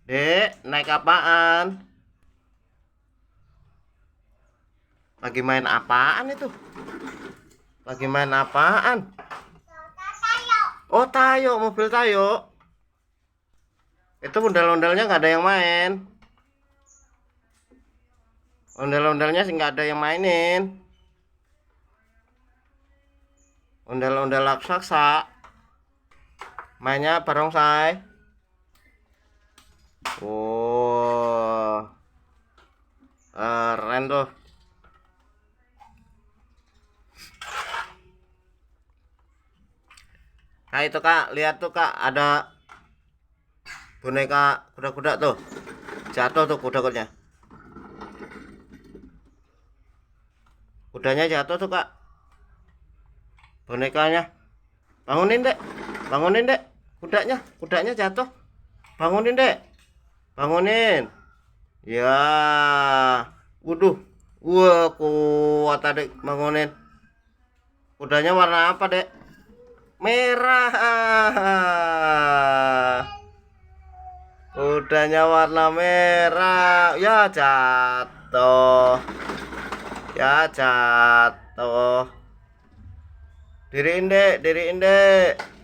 Dek, naik apaan? Lagi main apaan itu? Lagi main apaan? Oh, Tayo, mobil Tayo. Itu ondel-ondelnya nggak ada yang main. Ondel-ondelnya sih nggak ada yang mainin. Ondel-ondel raksasa. Mainnya barongsai. Oh, keren tuh. Nah itu kak, lihat tuh kak, ada boneka kuda-kuda tuh. Jatuh tuh kuda-kudanya. Kudanya jatuh tuh kak. Bonekanya. Bangunin dek. Bangunin dek. Kudanya jatuh. Bangunin dek. Bangunin. Ya. Waduh. Wah, kuat adik bangunin. Kudanya warna apa dek? Merah. Kudanya warna merah. Ya jatuh. Ya jatuh. Diriin dek, diriin dek.